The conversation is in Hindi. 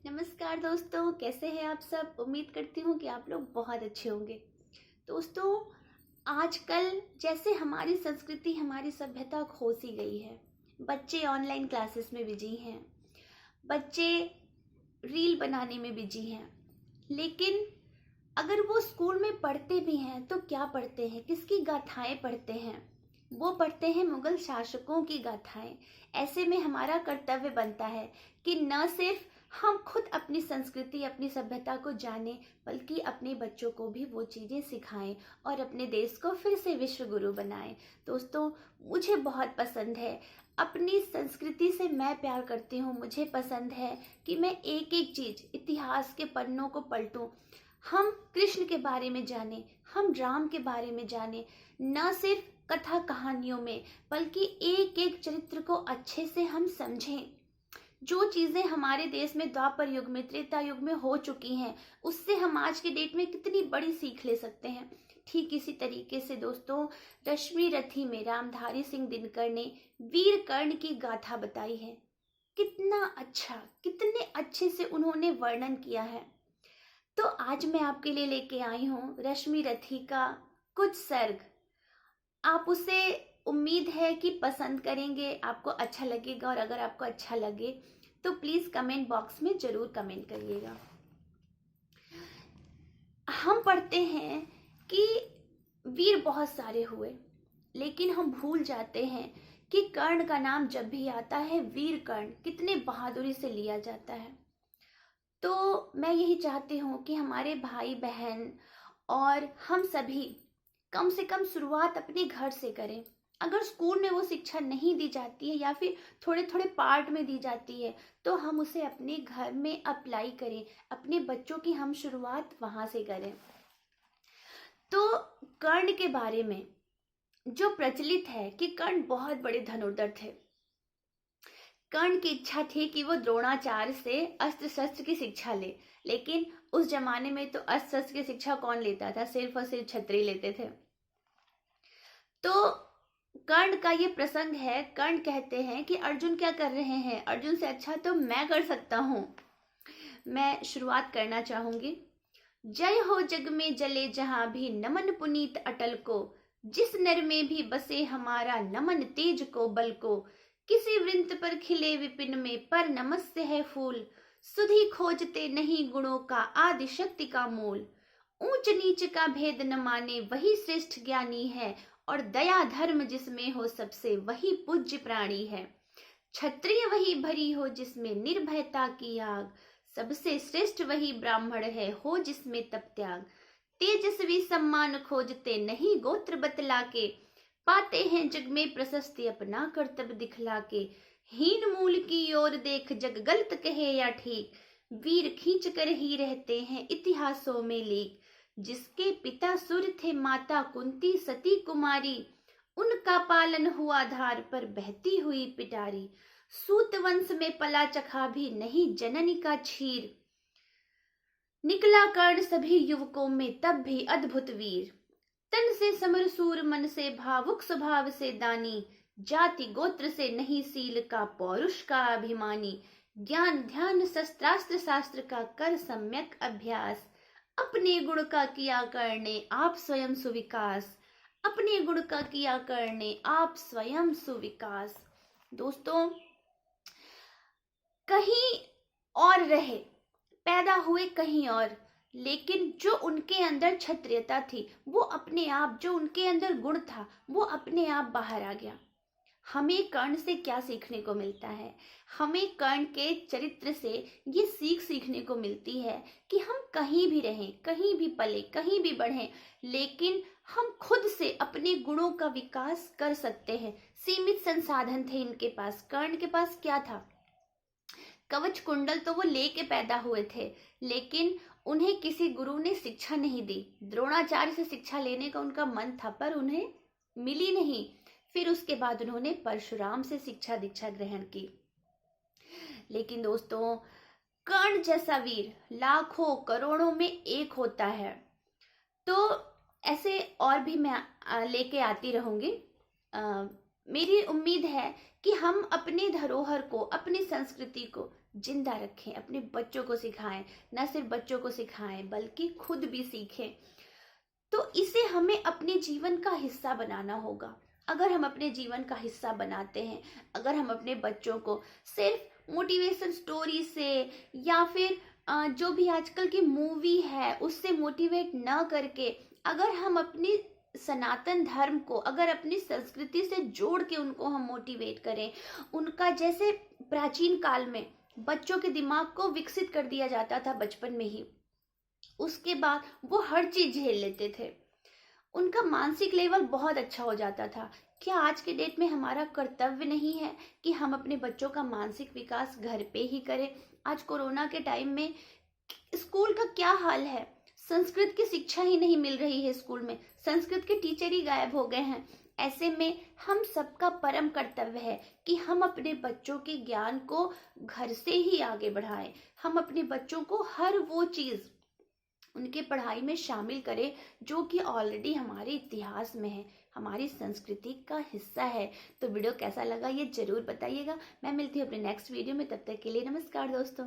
नमस्कार दोस्तों, कैसे हैं आप सब। उम्मीद करती हूँ कि आप लोग बहुत अच्छे होंगे। दोस्तों, आजकल जैसे हमारी संस्कृति, हमारी सभ्यता खो सी गई है। बच्चे ऑनलाइन क्लासेस में बिजी हैं, बच्चे रील बनाने में बिजी हैं। लेकिन अगर वो स्कूल में पढ़ते भी हैं तो क्या पढ़ते हैं, किसकी गाथाएं पढ़ते हैं? वो पढ़ते हैं मुगल शासकों की गाथाएं। ऐसे में हमारा कर्तव्य बनता है कि न सिर्फ हम खुद अपनी संस्कृति, अपनी सभ्यता को जानें, बल्कि अपने बच्चों को भी वो चीज़ें सिखाएं और अपने देश को फिर से विश्व गुरु बनाएं। दोस्तों, मुझे बहुत पसंद है, अपनी संस्कृति से मैं प्यार करती हूँ। मुझे पसंद है कि मैं एक एक चीज़ इतिहास के पन्नों को पलटूं। हम कृष्ण के बारे में जानें, हम राम के बारे में जानें, न सिर्फ कथा कहानियों में, बल्कि एक एक चरित्र को अच्छे से हम समझें। जो चीजें हमारे देश में द्वापर युग में, त्रेता युग में हो चुकी हैं, उससे हम आज के डेट में कितनी बड़ी सीख ले सकते हैं। ठीक इसी तरीके से दोस्तों, रश्मि रथी में रामधारी सिंह दिनकर ने वीर कर्ण की गाथा बताई है। कितना अच्छा, कितने अच्छे से उन्होंने वर्णन किया है। तो आज मैं आपके लिए लेके आई हूँ रश्मि रथी का कुछ सर्ग। आप उसे, उम्मीद है कि पसंद करेंगे, आपको अच्छा लगेगा। और अगर आपको अच्छा लगे तो प्लीज कमेंट बॉक्स में जरूर कमेंट करिएगा। हम पढ़ते हैं कि वीर बहुत सारे हुए, लेकिन हम भूल जाते हैं कि कर्ण का नाम जब भी आता है, वीर कर्ण कितने बहादुरी से लिया जाता है। तो मैं यही चाहती हूँ कि हमारे भाई बहन और हम सभी कम से कम शुरुआत अपने घर से करें। अगर स्कूल में वो शिक्षा नहीं दी जाती है या फिर थोड़े थोड़े पार्ट में दी जाती है, तो हम उसे अपने घर में अप्लाई करें। अपने बच्चों की हम शुरुआत वहां से करें। तो कर्ण के बारे में जो प्रचलित है कि कर्ण बहुत बड़े धनुर्धर थे। कर्ण की इच्छा थी कि वो द्रोणाचार्य से अस्त्र शस्त्र की शिक्षा ले, लेकिन उस जमाने में तो अस्त्र शस्त्र की शिक्षा कौन लेता था, सिर्फ और सिर्फ क्षत्रिय लेते थे। तो कर्ण का ये प्रसंग है। कर्ण कहते हैं कि अर्जुन क्या कर रहे हैं, अर्जुन से अच्छा तो मैं कर सकता हूं। मैं शुरुआत करना चाहूंगी। जय हो जग में जले जहां भी, नमन पुनीत अटल को। जिस नर में भी बसे हमारा, नमन तेज को बल को। किसी वृंत पर खिले विपिन में, पर नमस्य है फूल। सुधि खोजते नहीं गुणों का, आदि शक्ति का मूल। ऊंच नीच का भेद न माने, वही श्रेष्ठ ज्ञानी है। और दया धर्म जिसमें हो सबसे, वही पूज्य प्राणी है। क्षत्रिय वही भरी हो जिसमें निर्भयता की आग। सबसे श्रेष्ठ वही ब्राह्मण है, हो जिसमें तप त्याग। तेजस्वी सम्मान खोजते नहीं गोत्र बतला के, पाते हैं जग में प्रशस्ति अपना कर्तव्य दिखला के। हीन मूल की ओर देख जग गलत कहे या ठीक, वीर खींच कर ही रहते हैं इतिहासों में लेख। जिसके पिता सूर्य थे, माता कुंती सती कुमारी, उनका पालन हुआ धार पर बहती हुई पिटारी। सूत वंश में पला चखा भी नहीं जननी का क्षीर, निकला कर्ण सभी युवकों में तब भी अद्भुत वीर। तन से समरसूर, मन से भावुक, स्वभाव से दानी, जाति गोत्र से नहीं सील का, पौरुष का अभिमानी। ज्ञान ध्यान शस्त्रास्त्र शास्त्र का कर सम्यक अभ्यास, अपने गुण का किया करने आप स्वयं सुविकास। अपने गुण का किया करने आप स्वयं सुविकास। दोस्तों, कहीं और रहे, पैदा हुए कहीं और, लेकिन जो उनके अंदर क्षत्रियता थी, वो अपने आप, जो उनके अंदर गुण था, वो अपने आप बाहर आ गया। हमें कर्ण से क्या सीखने को मिलता है? हमें कर्ण के चरित्र से ये सीख सीखने को मिलती है कि हम कहीं भी रहें, कहीं भी पले, कहीं भी बढ़ें, लेकिन हम खुद से अपने गुणों का विकास कर सकते हैं। सीमित संसाधन थे इनके पास। कर्ण के पास क्या था? कवच कुंडल तो वो लेके पैदा हुए थे, लेकिन उन्हें किसी गुरु ने शिक्षा नहीं दी। द्रोणाचार्य से शिक्षा लेने का उनका मन था, पर उन्हें मिली नहीं। फिर उसके बाद उन्होंने परशुराम से शिक्षा दीक्षा ग्रहण की। लेकिन दोस्तों, कर्ण जैसा वीर लाखों करोड़ों में एक होता है। तो ऐसे और भी मैं लेके आती रहूंगी। मेरी उम्मीद है कि हम अपनी धरोहर को, अपनी संस्कृति को जिंदा रखें, अपने बच्चों को सिखाएं, न सिर्फ बच्चों को सिखाएं बल्कि खुद भी सीखें। तो इसे हमें अपने जीवन का हिस्सा बनाना होगा। अगर हम अपने जीवन का हिस्सा बनाते हैं, अगर हम अपने बच्चों को सिर्फ मोटिवेशन स्टोरी से या फिर जो भी आजकल की मूवी है उससे मोटिवेट न करके, अगर हम अपनी सनातन धर्म को, अगर अपनी संस्कृति से जोड़ के उनको हम मोटिवेट करें, उनका जैसे प्राचीन काल में बच्चों के दिमाग को विकसित कर दिया जाता था बचपन में ही, उसके बाद वो हर चीज झेल लेते थे, उनका मानसिक लेवल बहुत अच्छा हो जाता था। क्या आज के डेट में हमारा कर्तव्य नहीं है कि हम अपने बच्चों का मानसिक विकास घर पे ही करें? आज कोरोना के टाइम में स्कूल का क्या हाल है, संस्कृत की शिक्षा ही नहीं मिल रही है स्कूल में, संस्कृत के टीचर ही गायब हो गए हैं। ऐसे में हम सबका परम कर्तव्य है कि हम अपने बच्चों के ज्ञान को घर से ही आगे बढ़ाएं। हम अपने बच्चों को हर वो चीज उनके पढ़ाई में शामिल करें जो कि ऑलरेडी हमारे इतिहास में है, हमारी संस्कृति का हिस्सा है। तो वीडियो कैसा लगा ये जरूर बताइएगा। मैं मिलती हूँ अपने नेक्स्ट वीडियो में, तब तक के लिए नमस्कार दोस्तों।